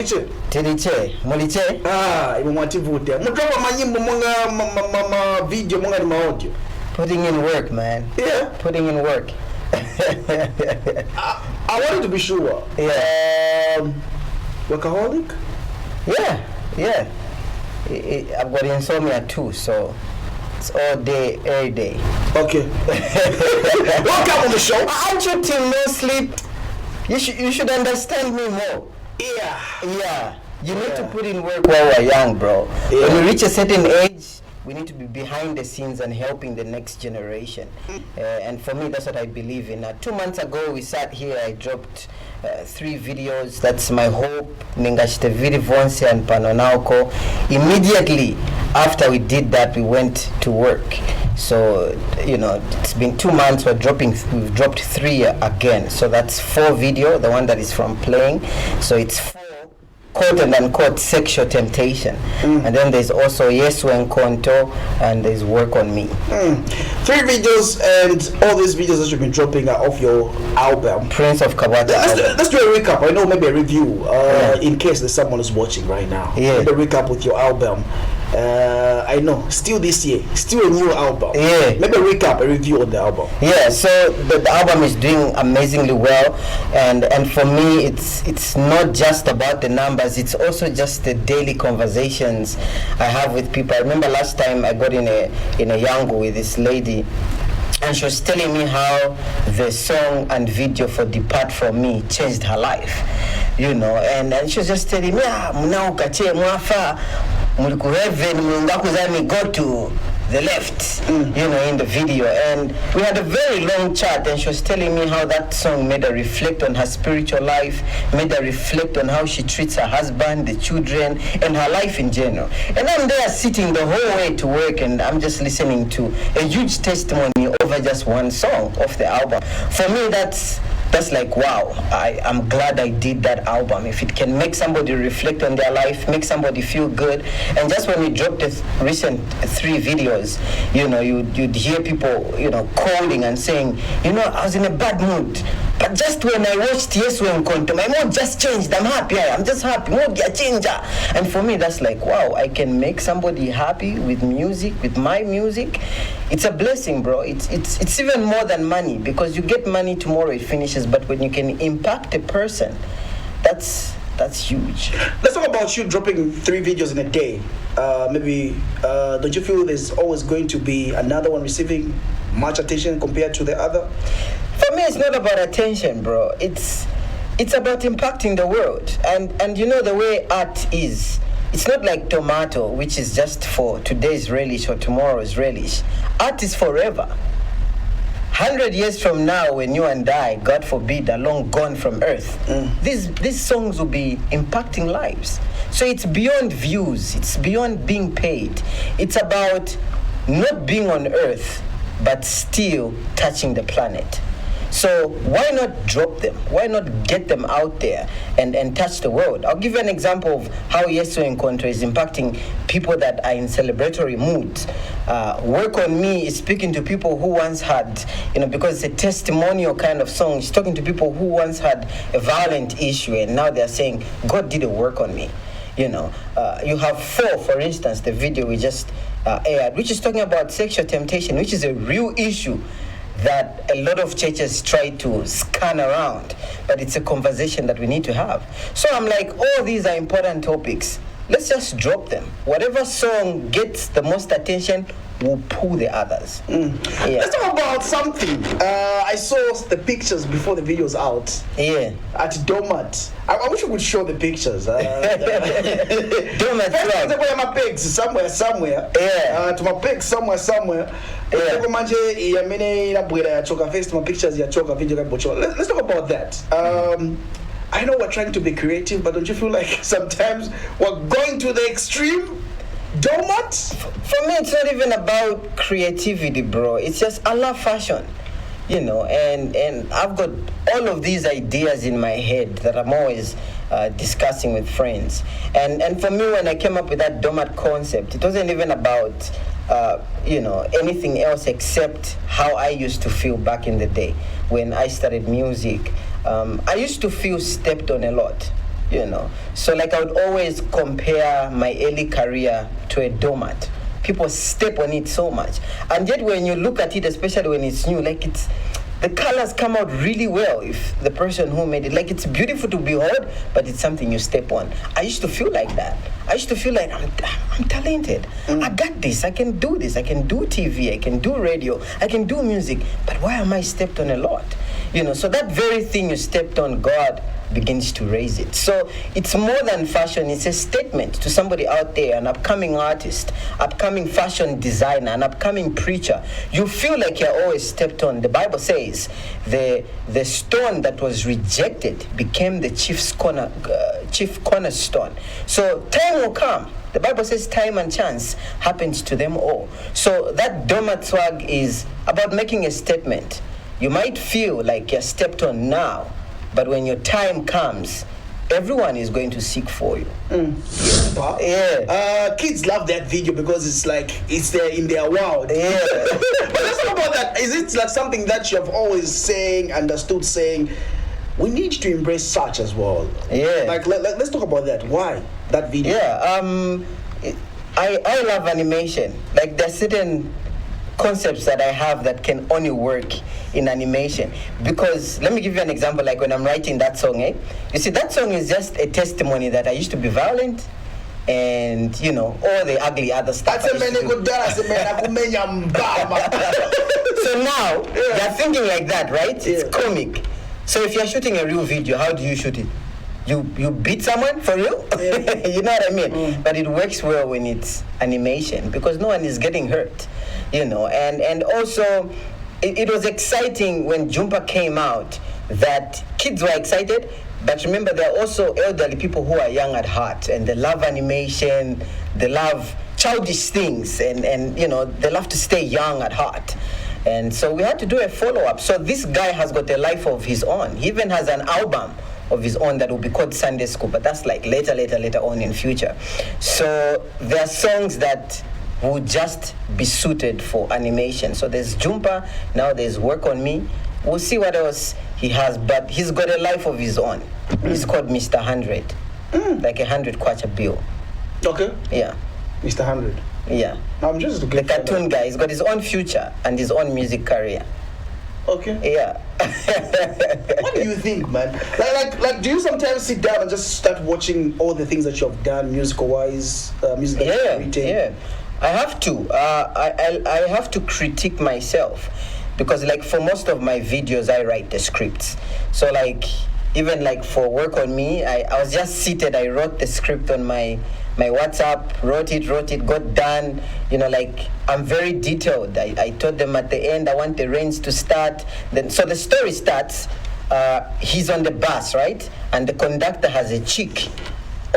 Tiliche, Moliche. Imwativutia. Mudropa manyimbo mwanga video mwanga ni audio. Putting in work, man. Yeah. Putting in work. I wanted to be sure. Yeah. Workaholic? Yeah. I've got insomnia too, so it's all day, every day. Okay. Welcome on the show. Aren't you till no sleep? You should understand me more. Yeah. You need to put in work while we're young, bro. Yeah. When we reach a certain age, we need to be behind the scenes and helping the next generation. And for me, that's what I believe in. 2 months ago, we sat here. I dropped 3 videos. That's my hope. Ningashite vidi vonse and panonauko. Immediately after we did that, we went to work. So, it's been 2 months. We've dropped 3 again. So that's 4 video, the one that is from playing. So it's 4 quote and unquote sexual temptation. And then there's also Yesu and Konto, and there's Work on Me. 3 videos, and all these videos that you've been dropping are off your album Prince of Kabata. Let's do a recap. I know maybe a review in case there's someone who's watching right now. Yeah. Maybe a recap with your album. I know, still this year, still a new album. Yeah. Maybe a recap, a review on the album. Yeah, so the album is doing amazingly well, and for me, it's not just about the numbers. It's also just the daily conversations I have with people. I remember last time I got in a yango with this lady, and she was telling me how the song and video for Depart From Me changed her life, and she was just telling me, go to the left, in the video. And we had a very long chat, and she was telling me how that song made her reflect on her spiritual life, made her reflect on how she treats her husband, the children, and her life in general. And I'm there sitting the whole way to work, and I'm just listening to a huge testimony over just one song of the album. For me, that's like, wow, I'm glad I did that album. If it can make somebody reflect on their life, make somebody feel good. And just when we dropped the recent 3 videos, you'd hear people, calling and saying, I was in a bad mood. But just when I watched Yesu and Konto, my mood just changed. I'm happy. I'm just happy. Mood ya changer. And for me, that's like, wow, I can make somebody happy with music, with my music. It's a blessing, bro. It's even more than money, because you get money tomorrow, it finishes. But when you can impact a person, that's huge. Let's talk about you dropping 3 videos in a day. Don't you feel there's always going to be another one receiving much attention compared to the other? For me, it's not about attention, bro. It's about impacting the world. And the way art is, it's not like tomato, which is just for today's relish or tomorrow's relish. Art is forever. 100 years from now, when you and I, God forbid, are long gone from earth, these songs will be impacting lives. So it's beyond views. It's beyond being paid. It's about not being on earth, but still touching the planet. So why not drop them? Why not get them out there and touch the world? I'll give you an example of how Yesu and Konto is impacting people that are in celebratory moods. Work on Me is speaking to people who once had, because it's a testimonial kind of song. It's talking to people who once had a violent issue, and now they're saying, God did a work on me. You have 4, for instance, the video we just aired, which is talking about sexual temptation, which is a real issue that a lot of churches try to scan around, but it's a conversation that we need to have. So I'm like, all these are important topics. Let's just drop them. Whatever song gets the most attention will pull the others. Yeah. Let's talk about something. I saw the pictures before the video's out. Yeah. At Domat. I wish you would show the pictures. Domat. First, my pigs somewhere. Yeah. To my pigs somewhere. Yeah. Let's talk about that. I know we're trying to be creative, but don't you feel like sometimes we're going to the extreme? Domat? For me, it's not even about creativity, bro. It's just I love fashion, and I've got all of these ideas in my head that I'm always discussing with friends. And for me, when I came up with that Domat concept, it wasn't even about anything else except how I used to feel back in the day when I started music. I used to feel stepped on a lot. you know. So like I would always compare my early career to a doormat. People step on it so much, and yet when you look at it, especially when it's new, like the colors come out really well if the person who made it, like it's beautiful to behold, but it's something you step on. I used to feel like that. I used to feel like I'm talented. I got this. I can do this. I can do TV. I can do radio. I can do music. But why am I stepped on a lot? You know, so that very thing you stepped on, God begins to raise it. So it's more than fashion. It's a statement to somebody out there, an upcoming artist, upcoming fashion designer, an upcoming preacher. You feel like you're always stepped on. The Bible says the stone that was rejected became the chief cornerstone. So time will come. The Bible says time and chance happens to them all. So that doormat swag is about making a statement. You might feel like you're stepped on now, but when your time comes, everyone is going to seek for you. Yeah. Kids love that video because it's like it's there in their world. Yeah. But let's talk about that. Is it like something that you have always understood saying, we need to embrace such as well? Yeah. Like let's talk about that. Why that video? Yeah. I love animation. Like there's certain concepts that I have that can only work in animation. Because let me give you an example, like when I'm writing that song, you see, that song is just a testimony that I used to be violent and, you know, all the ugly other stuff. So now they're thinking like that, right? It's comic. So if you're shooting a real video, how do you shoot it? You beat someone for real? You know what I mean? But it works well when it's animation because no one is getting hurt, you know. And also it was exciting when Jumpa came out that kids were excited, but remember there are also elderly people who are young at heart and they love animation, they love childish things, and you know, they love to stay young at heart. And so we had to do a follow-up. So this guy has got a life of his own. He even has an album of his own that will be called Sunday School, but that's like later on in future. So there are songs that would just be suited for animation. So there's Jumpa, now there's Work on Me. We'll see what else he has, but he's got a life of his own. He's called Mr. 100, like 100 kwacha bill. Okay. Yeah. Mr. 100. Yeah. I'm just the cartoon guy. He's got his own future and his own music career. Okay. Yeah. What do you think, man? Like, do you sometimes sit down and just start watching all the things that you have done, musical-wise, music that you've written? Yeah. I have to. I have to critique myself because, like, for most of my videos, I write the scripts. So, like, even like for Work on Me, I was just seated. I wrote the script on my WhatsApp, wrote it, got done. You know, like, I'm very detailed. I told them at the end I want the rains to start. Then, so the story starts. He's on the bus, right? And the conductor has a chick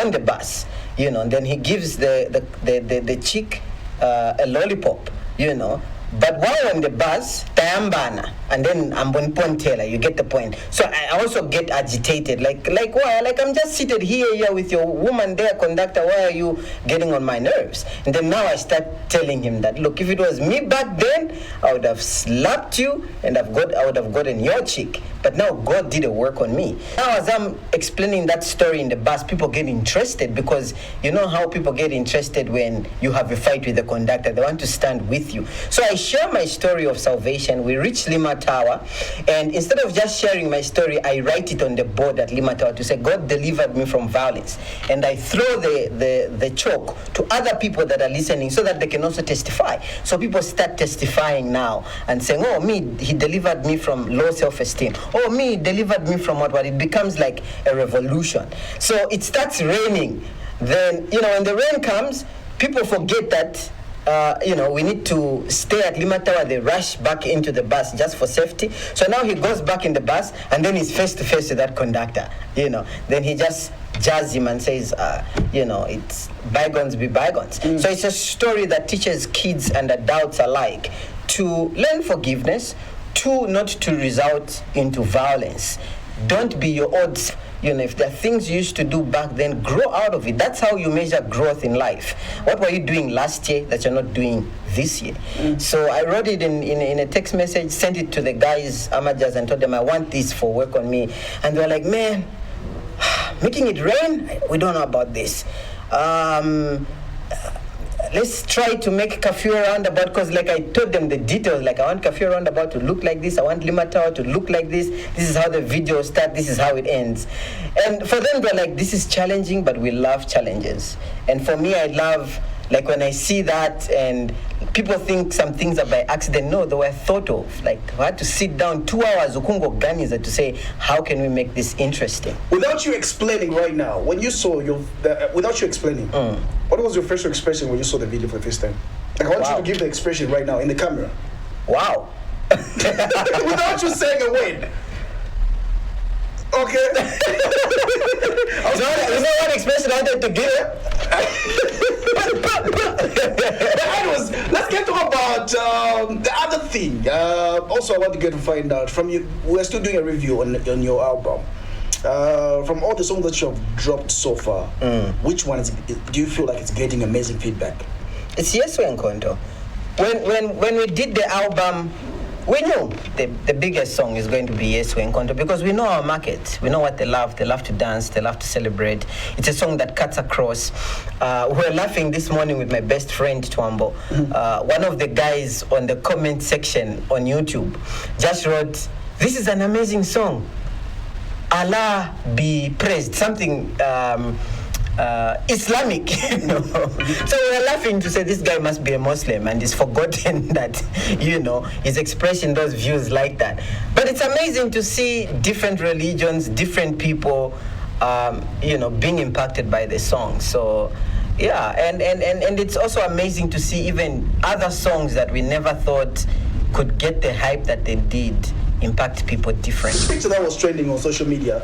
on the bus. You know, and then he gives the chick a lollipop. You know. But while on the bus, tayambana, and then ambon pontela, you get the point. So I also get agitated, like why? Like I'm just seated here with your woman there, conductor. Why are you getting on my nerves? And then now I start telling him that, look, if it was me back then, I would have slapped you, and I would have gotten your chick. But now God did a work on me. Now as I'm explaining that story in the bus, people get interested because you know how people get interested when you have a fight with the conductor. They want to stand with you. So I share my story of salvation. We reach Lima Tower, and instead of just sharing my story, I write it on the board at Lima Tower to say, God delivered me from violence. And I throw the chalk to other people that are listening so that they can also testify. So people start testifying now and saying, oh, me, he delivered me from low self-esteem. Oh, me, he delivered me from what? It becomes like a revolution. So it starts raining. Then, you know, when the rain comes, people forget that you know, we need to stay at Lima Tower. They rush back into the bus just for safety. So now he goes back in the bus, and then he's face to face with that conductor. You know, then he just judges him and says, you know, it's bygones be bygones. So it's a story that teaches kids and adults alike to learn forgiveness, to not to result into violence. Don't be your odds. You know, if there are things you used to do back then, grow out of it. That's how you measure growth in life. What were you doing last year that you're not doing this year? So I wrote it in a text message, sent it to the guys, Amajas, and told them I want this for Work on Me. And they were like, man, Making it rain, we don't know about this. Let's try to make Kafue roundabout, because like I told them the details, like I want Kafue roundabout to look like this, I want Lima Tower to look like this is how the video starts, this is how it ends. And for them, they're like, this is challenging, but we love challenges. And for me, I love, like when I see that and people think some things are by accident. No, they were thought of. Like I had to sit down 2 hours ukungo ganiza to say, how can we make this interesting? Without you explaining right now, when you saw without you explaining, what was your first expression when you saw the video for the first time? Like I want you to give the expression right now in the camera. Wow. Without you saying a word. Okay. You know what expression I wanted to give? Anyways, let's get to about the other thing. Also, I want to get to find out from you. We're still doing a review on your album. From all the songs that you have dropped so far, which one do you feel like it's getting amazing feedback? It's Yeswe Nkonto. When we did the album, we knew the biggest song is going to be Yeswe Nkonto, because we know our market. We know what they love. They love to dance. They love to celebrate. It's a song that cuts across. We were laughing this morning with my best friend, Twambo. One of the guys on the comment section on YouTube just wrote, "This is an amazing song. Allah be praised." Something Islamic, you know. So we're laughing to say this guy must be a Muslim and he's forgotten that, you know, he's expressing those views like that. But it's amazing to see different religions, different people, you know, being impacted by the song. So yeah, and it's also amazing to see even other songs that we never thought could get the hype that they did impact people differently. The picture that was trending on social media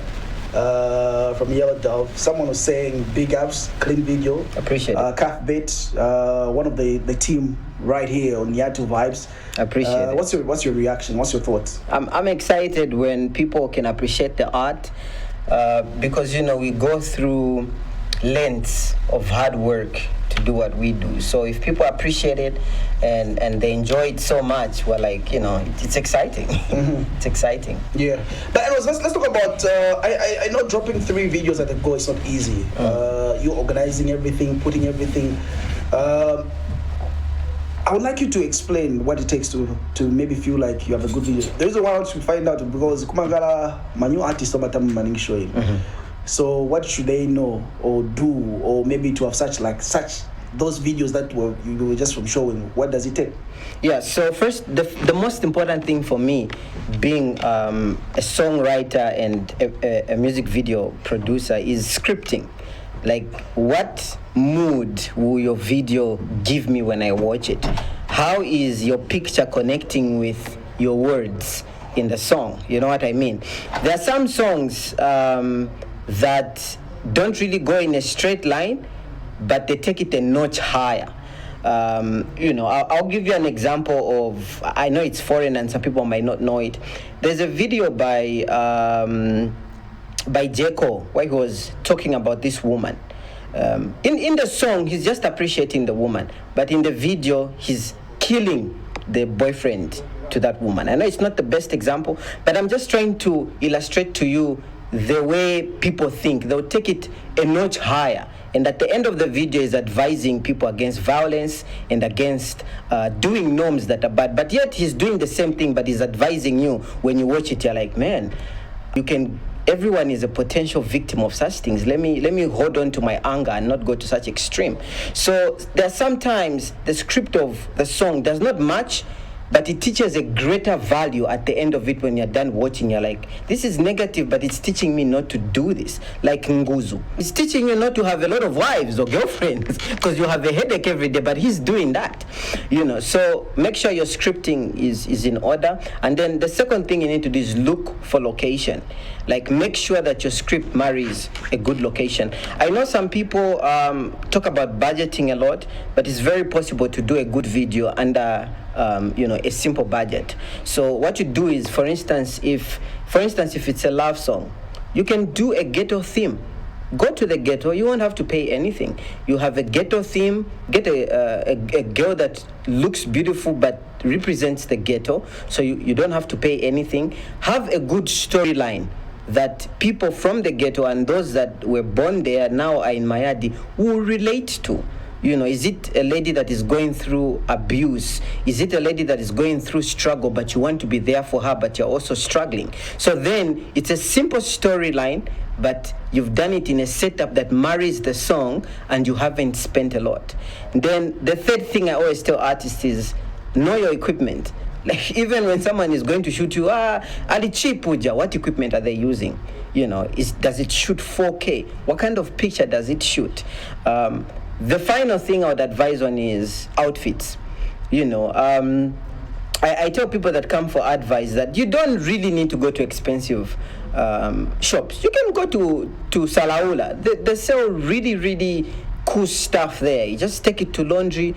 from Yellow Dove, someone was saying big ups, clean video. Appreciate it. Calf Bit, one of the team right here on Yatu Vibes. Appreciate it. What's your reaction? What's your thoughts? I'm excited when people can appreciate the art, because you know we go through lengths of hard work to do what we do. So if people appreciate it and they enjoy it so much, we're like, you know, it's exciting. It's exciting. Yeah. But anyways, let's talk about, I know dropping 3 videos at a go is not easy. You organizing everything, putting everything. I would like you to explain what it takes to maybe feel like you have a good video. The reason why I want to find out because Kumangala, my new artist, showing. So what should they know or do, or maybe to have such those videos that you were just from showing? What does it take? Yeah. So first, the most important thing for me, being a songwriter and a music video producer, is scripting. Like, what mood will your video give me when I watch it? How is your picture connecting with your words in the song? You know what I mean? There are some songs that don't really go in a straight line, but they take it a notch higher. You know, I'll give you an example of, I know it's foreign and some people might not know it. There's a video by Jeko where he was talking about this woman. In the song, he's just appreciating the woman, but in the video, he's killing the boyfriend to that woman. I know it's not the best example, but I'm just trying to illustrate to you the way people think. They'll take it a notch higher, and at the end of the video is advising people against violence and against doing norms that are bad. But yet he's doing the same thing, but he's advising you. When you watch it, you're like, man, everyone is a potential victim of such things. Let me hold on to my anger and not go to such extreme. So there are sometimes the script of the song does not match, but it teaches a greater value at the end of it. When you're done watching, you're like, this is negative, but it's teaching me not to do this. Like Nguzu, it's teaching you not to have a lot of wives or girlfriends because you have a headache every day, but he's doing that, you know. So make sure your scripting is in order. And then the second thing you need to do is look for location. Like, make sure that your script marries a good location. I know some people talk about budgeting a lot, but it's very possible to do a good video under you know, a simple budget. So what you do is, for instance, if it's a love song, you can do a ghetto theme. Go to the ghetto. You won't have to pay anything. You have a ghetto theme. Get a girl that looks beautiful but represents the ghetto, so you don't have to pay anything. Have a good storyline. that people from the ghetto and those that were born there now are in Mayadi will relate to. You know, is it a lady that is going through abuse? Is it a lady that is going through struggle, but you want to be there for her, but you're also struggling? So then it's a simple storyline, but you've done it in a setup that marries the song and you haven't spent a lot. Then the third thing I always tell artists is know your equipment. Like even when someone is going to shoot you, Ali cheap puja, what equipment are they using? You know, does it shoot 4K? What kind of picture does it shoot? The final thing I would advise on is outfits. You know, I tell people that come for advice that you don't really need to go to expensive shops. You can go to Salaula. They sell really, really cool stuff there. You just take it to laundry,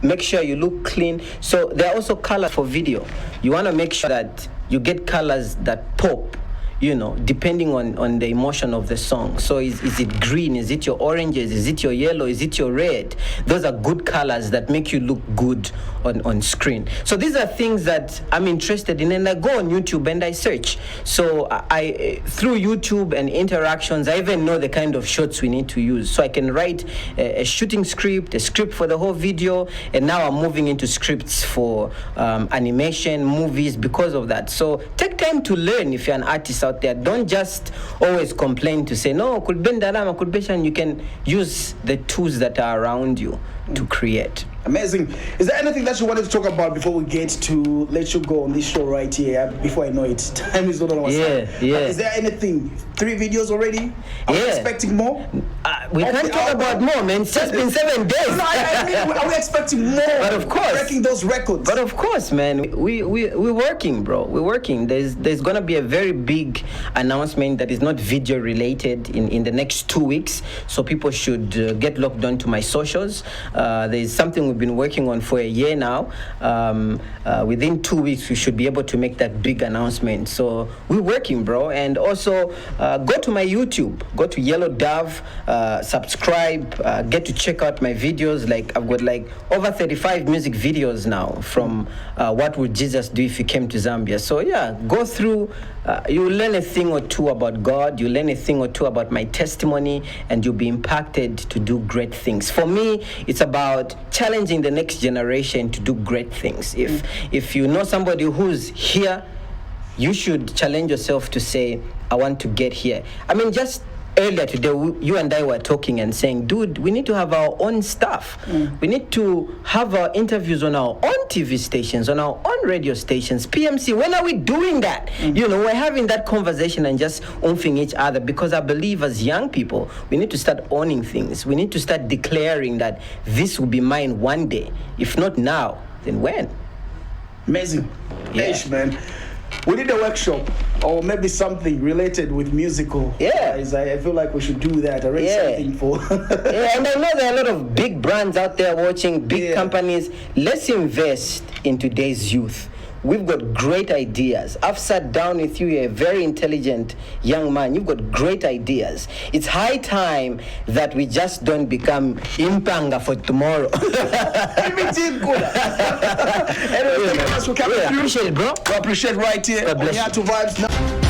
make sure you look clean. So there are also colors for video. You want to make sure that you get colors that pop, you know, depending on the emotion of the song. So is it green? Is it your oranges? Is it your yellow? Is it your red? Those are good colors that make you look good on screen. So these are things that I'm interested in, and I go on YouTube and I search. So I through YouTube and interactions, I even know the kind of shots we need to use. So I can write a shooting script, a script for the whole video, and now I'm moving into scripts for animation, movies because of that. So take time to learn if you're an artist out there. Don't just always complain to say, no, could bend alama, could be, and you can use the tools that are around you to create. Amazing. Is there anything that you wanted to talk about before we get to let you go on this show right here? Before I know it, time is not on our side. Yeah. Is there anything? 3 videos already? Are we expecting more? We can't talk about more, man. It's just been 7 days. No, I mean, are we expecting more? But of course, breaking those records. But of course, man, we're working, bro. We're working. There's gonna be a very big announcement that is not video related in the next 2 weeks. So people should get logged on to my socials. There's something we've been working on for a year now. Within 2 weeks, we should be able to make that big announcement. So we're working, bro. And also go to my YouTube, go to Yellow Dove, subscribe, get to check out my videos. Like I've got like over 35 music videos now from What Would Jesus Do If He Came to Zambia. So yeah, go through. You'll learn a thing or two about God. You'll learn a thing or two about my testimony, and you'll be impacted to do great things. For me, it's about challenging the next generation to do great things. If you know somebody who's here, you should challenge yourself to say, I want to get here. I mean, just earlier today, you and I were talking and saying, dude, we need to have our own stuff. We need to have our interviews on our own TV stations, on our own radio stations. PMC, when are we doing that? You know, we're having that conversation and just oomphing each other, because I believe as young people, we need to start owning things. We need to start declaring that this will be mine one day. If not now, then when? Amazing. Yeah. Ish, man. We need a workshop or maybe something related with musical. Yeah. I feel like we should do that. Arrange something for. Yeah, and I know there are a lot of big brands out there watching, big companies. Let's invest in today's youth. We've got great ideas. I've sat down with you, you're a very intelligent young man. You've got great ideas. It's high time that we just don't become impanga for tomorrow. Anyway, thank you so much for coming through. Appreciate it, bro. We appreciate right here. God bless On Here you. to Vibes now.